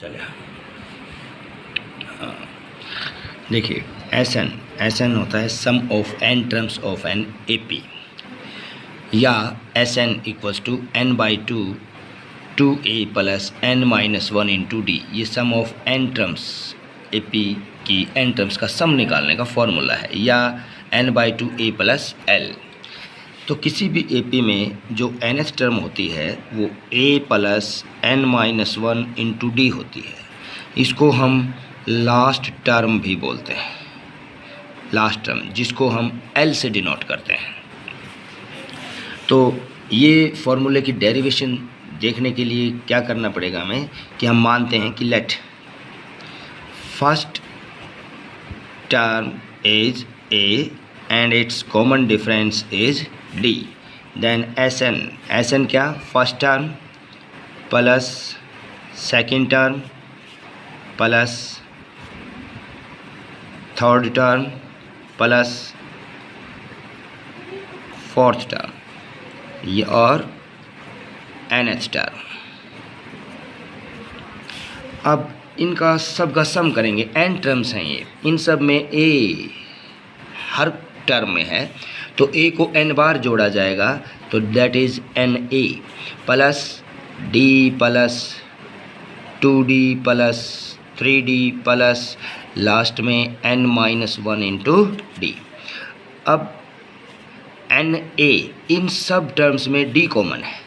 चलिए देखिए, S n होता है sum of N terms of an A P, या S n equals to n by two a plus N minus one into d. ये sum of N terms A P की n terms का sum निकालने का formula है, या n by two a plus l. तो किसी भी ए पी में जो एन एस टर्म होती है वो a plus N minus one into d होती है। इसको हम लास्ट टर्म भी बोलते हैं, लास्ट टर्म, जिसको हम एल से डिनोट करते हैं। तो ये फॉर्मूले की डेरिवेशन देखने के लिए क्या करना पड़ेगा हमें कि हम मानते हैं कि let first term is a and its common difference is d, then S N क्या, first term plus second term plus third term plus fourth term, ये और nth टर्म। अब इनका सब का सम करेंगे, n टर्म्स हैं ये, इन सब में a हर टर्म में है, तो a को n बार जोड़ा जाएगा, तो that is na plus d plus 2d plus 3d plus last में n minus one into D. अब एन ए, इन सब टर्म्स में डी कॉमन है,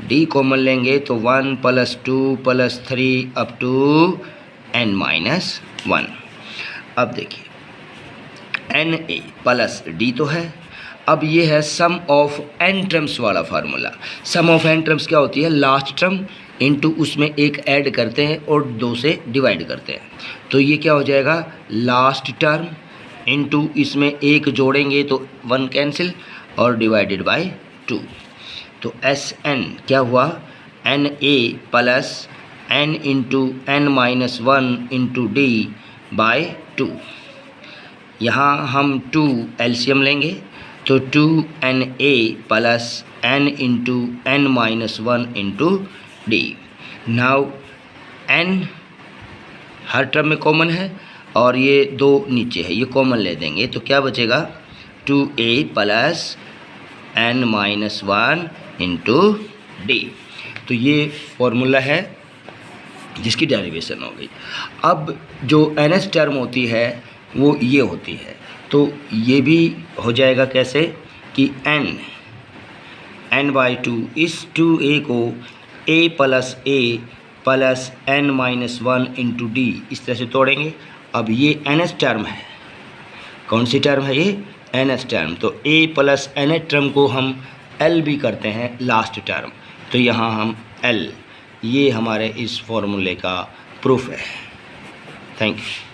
डी कॉमन लेंगे तो 1 plus 2 plus 3 up to n minus one. अब देखिए एन ए प्लस डी तो है, अब ये है सम ऑफ एन टर्म्स वाला formula. Sum of N terms क्या होती है, लास्ट टर्म इनटू उसमें एक ऐड करते हैं और 2 से डिवाइड करते हैं, तो ये क्या हो जाएगा, लास्ट टर्म इनटू इसमें एक जोड़ेंगे तो 1 कैंसिल और डिवाइडेड बाय 2। तो एस एन क्या हुआ, N A plus N into N minus one into D by 2। यहाँ हम 2 एलसीएम लेंगे तो 2 N A plus N into N minus one into D. Now N हर टर्म में कॉमन है और ये 2 नीचे है, ये कॉमन ले देंगे तो क्या बचेगा, 2a plus N minus one into D. तो ये फॉर्मूला है जिसकी डेरिवेशन हो गई। अब जो एन एस टर्म होती है वो ये होती है, तो ये भी हो जाएगा कैसे कि एन बाई टू, इस 2a को a plus N minus one into D इस तरह से तोड़ेंगे। अब ये एन एस टर्म है, कौन सी टर्म है ये, एन एस टर्म, तो a plus N S term को हम एल भी करते हैं लास्ट टर्म, तो यहाँ हम एल, ये हमारे इस फॉर्मूले का प्रूफ है। Thank you.